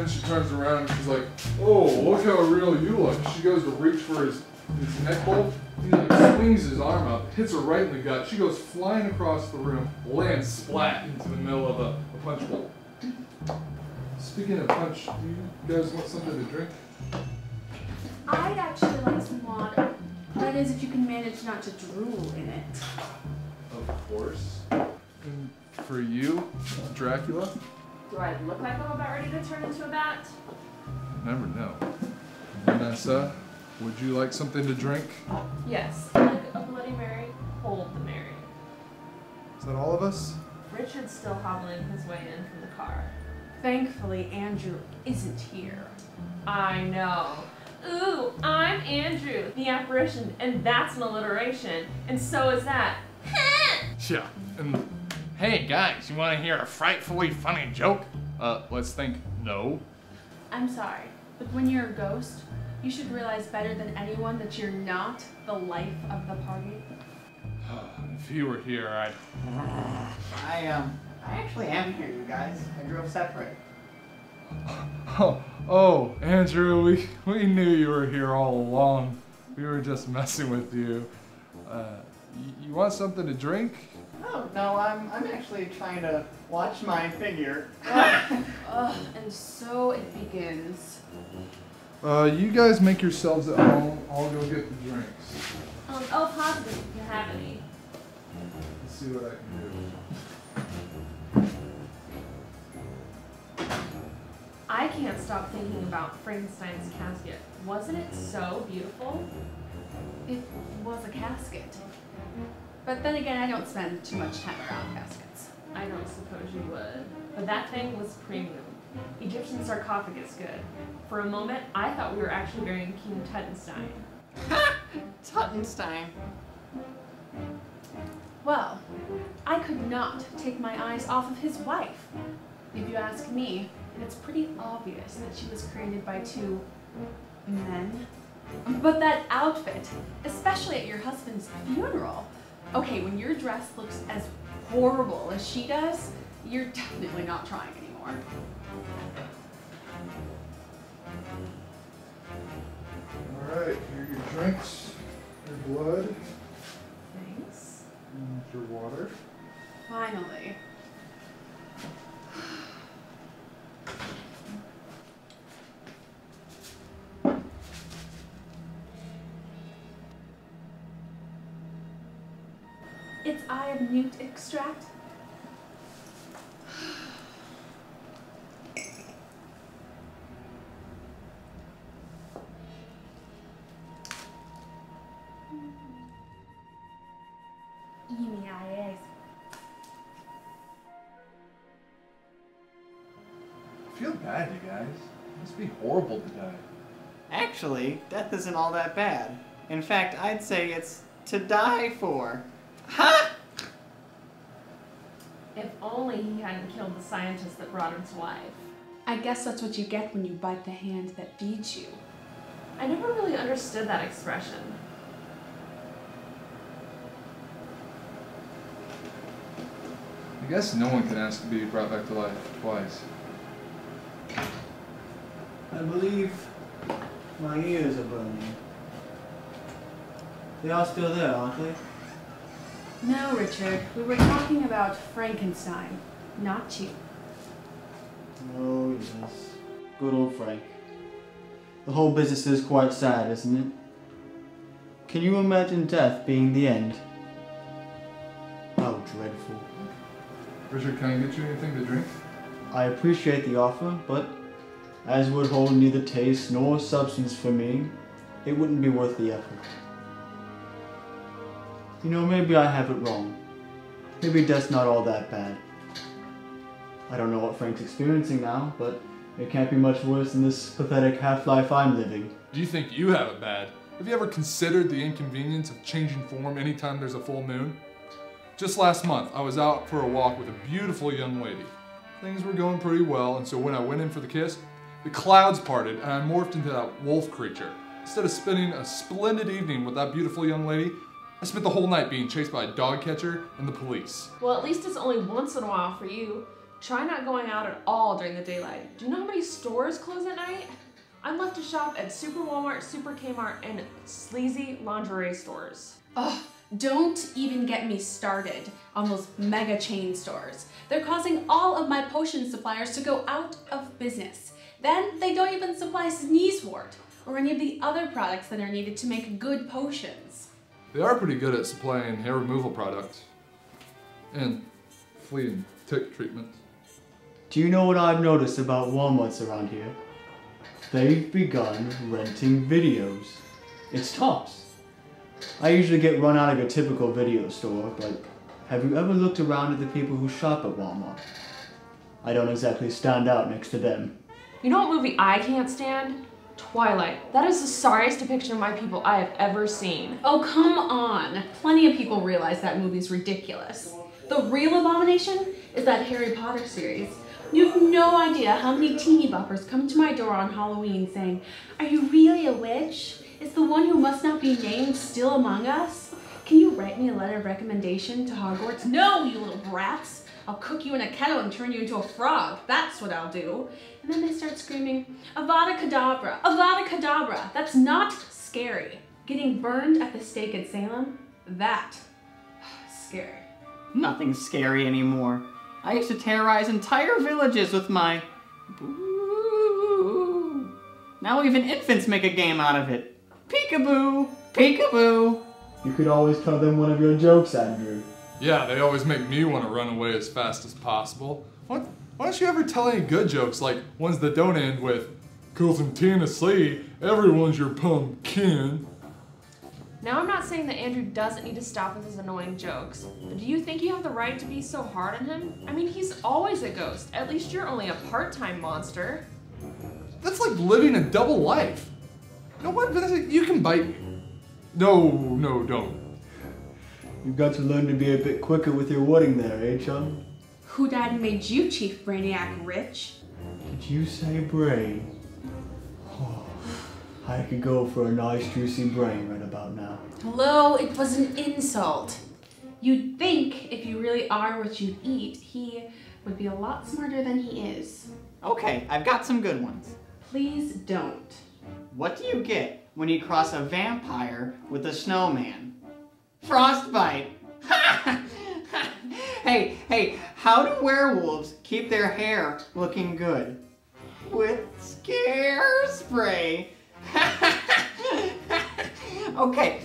she turns around and she's like, oh, look how real you look. She goes to reach for his neck bolt. He like swings his arm up, hits her right in the gut. She goes flying across the room, lands splat into the middle of a punch bowl. Speaking of punch, do you guys want something to drink? I'd actually like some water. That is, if you can manage not to drool in it. Of course. And for you, Dracula? Do I look like I'm about ready to turn into a bat? You never know. Vanessa, would you like something to drink? Yes, like a Bloody Mary, hold the Mary. Is that all of us? Richard's still hobbling his way in from the car. Thankfully, Andrew isn't here. I know. Ooh, I'm Andrew, the apparition, and that's an alliteration, and so is that. Yeah, and hey guys, you want to hear a frightfully funny joke? Let's think no. I'm sorry, but when you're a ghost, you should realize better than anyone that you're not the life of the party. If you were here, I'd... I actually am here, you guys. I drove separate. Oh, Andrew, we knew you were here all along. We were just messing with you. You want something to drink? Oh, no, I'm actually trying to watch my figure. And so it begins. You guys make yourselves at home. I'll go get the drinks. Oh, positive if you have any. Let's see what I can do. I can't stop thinking about Frankenstein's casket. Wasn't it so beautiful? It was a casket. But then again, I don't spend too much time around caskets. I don't suppose you would. But that thing was premium. Egyptian sarcophagus good. For a moment, I thought we were actually burying King Tuttenstein. Tuttenstein. Well, I could not take my eyes off of his wife. If you ask me, it's pretty obvious that she was created by two men. But that outfit, especially at your husband's funeral. Okay, when your dress looks as horrible as she does, you're definitely not trying anymore. Alright, here are your drinks, your blood, Thanks. and your water. Finally. It's Eye of Newt extract. I feel bad, you guys. It must be horrible to die. Actually, death isn't all that bad. In fact, I'd say it's to die for. Ha! If only he hadn't killed the scientist that brought him to life. I guess that's what you get when you bite the hand that feeds you. I never really understood that expression. I guess no one can ask to be brought back to life twice. I believe my ears are burning. They are still there, aren't they? No, Richard. We were talking about Frankenstein, not you. Oh, yes. Good old Frank. The whole business is quite sad, isn't it? Can you imagine death being the end? How dreadful. Richard, can I get you anything to drink? I appreciate the offer, but as would hold neither taste nor substance for me, it wouldn't be worth the effort. You know, maybe I have it wrong. Maybe death's not all that bad. I don't know what Frank's experiencing now, but it can't be much worse than this pathetic half-life I'm living. Do you think you have it bad? Have you ever considered the inconvenience of changing form anytime there's a full moon? Just last month, I was out for a walk with a beautiful young lady. Things were going pretty well, and so when I went in for the kiss, the clouds parted and I morphed into that wolf creature. Instead of spending a splendid evening with that beautiful young lady, I spent the whole night being chased by a dog catcher and the police. Well, at least it's only once in a while for you. Try not going out at all during the daylight. Do you know how many stores close at night? I'm left to shop at Super Walmart, Super Kmart, and sleazy lingerie stores. Ugh, don't even get me started on those mega chain stores. They're causing all of my potion suppliers to go out of business. Then they don't even supply Sneezewort or any of the other products that are needed to make good potions. They are pretty good at supplying hair removal products and flea and tick treatments. Do you know what I've noticed about Walmarts around here? They've begun renting videos. It's tops. I usually get run out of a typical video store, but have you ever looked around at the people who shop at Walmart? I don't exactly stand out next to them. You know what movie I can't stand? Twilight. That is the sorriest depiction of my people I have ever seen. Oh, come on. Plenty of people realize that movie's ridiculous. The real abomination is that Harry Potter series. You have no idea how many teeny boppers come to my door on Halloween saying, "Are you really a witch? Is the one who must not be named still among us? Can you write me a letter of recommendation to Hogwarts? No, you little brats! I'll cook you in a kettle and turn you into a frog. That's what I'll do." And then they start screaming, "Avada Kedavra! Avada Kedavra!" That's not scary. Getting burned at the stake at Salem? That scary. Nothing's scary anymore. I used to terrorize entire villages with my boo. Now even infants make a game out of it. Peekaboo! Peekaboo! You could always tell them one of your jokes, Andrew. Yeah, they always make me want to run away as fast as possible. Why don't you ever tell any good jokes, like ones that don't end with, "'Cause in Tennessee, everyone's your pumpkin"? Now I'm not saying that Andrew doesn't need to stop with his annoying jokes, but do you think you have the right to be so hard on him? I mean, he's always a ghost. At least you're only a part-time monster. That's like living a double life. You know what, Vanessa? You can bite me. No, don't. You've got to learn to be a bit quicker with your wording there, eh, chum? Who died and made you Chief Brainiac rich? Did you say brain? Oh, I could go for a nice juicy brain right about now. Hello, it was an insult. You'd think if you really are what you eat, he would be a lot smarter than he is. Okay, I've got some good ones. Please don't. What do you get when you cross a vampire with a snowman? Frostbite! Hey, how do werewolves keep their hair looking good? With scare spray. Okay,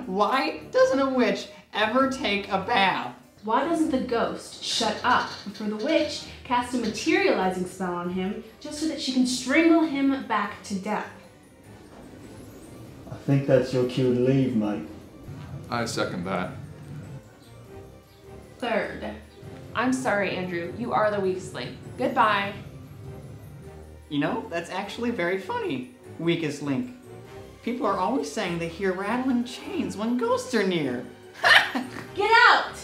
why doesn't a witch ever take a bath? Why doesn't the ghost shut up before the witch casts a materializing spell on him just so that she can strangle him back to death? I think that's your cue to leave, mate. I second that. Third. I'm sorry, Andrew. You are the weakest link. Goodbye. You know, that's actually very funny. Weakest link. People are always saying they hear rattling chains when ghosts are near. Get out!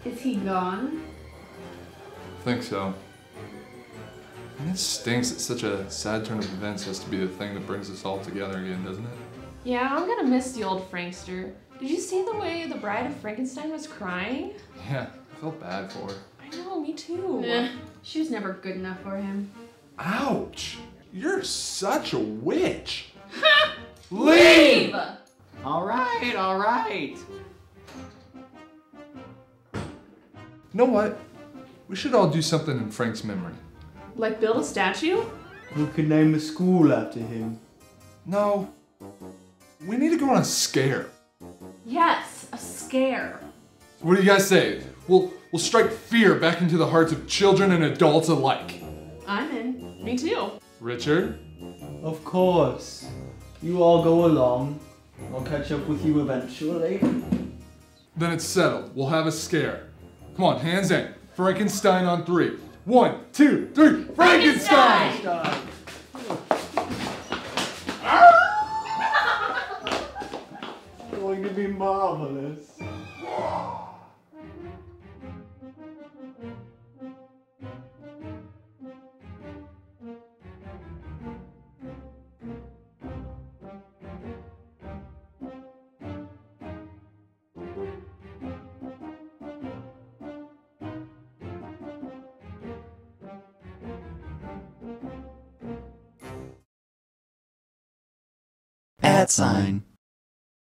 Is he gone? I think so. And it stinks that such a sad turn of events has to be the thing that brings us all together again, doesn't it? Yeah, I'm gonna miss the old Frankster. Did you see the way the Bride of Frankenstein was crying? Yeah, I felt bad for her. I know, me too. She was never good enough for him. Ouch! You're such a witch! Leave! All right. You know what? We should all do something in Frank's memory. Like build a statue? We could name the school after him. No. We need to go on a scare. Yes, a scare. What do you guys say? We'll strike fear back into the hearts of children and adults alike. I'm in. Me too. Richard? Of course. You all go along. I'll catch up with you eventually. Then it's settled. We'll have a scare. Come on, hands in. Frankenstein on 3. 1, 2, 3. Frankenstein! It's going to be marvelous. that sign.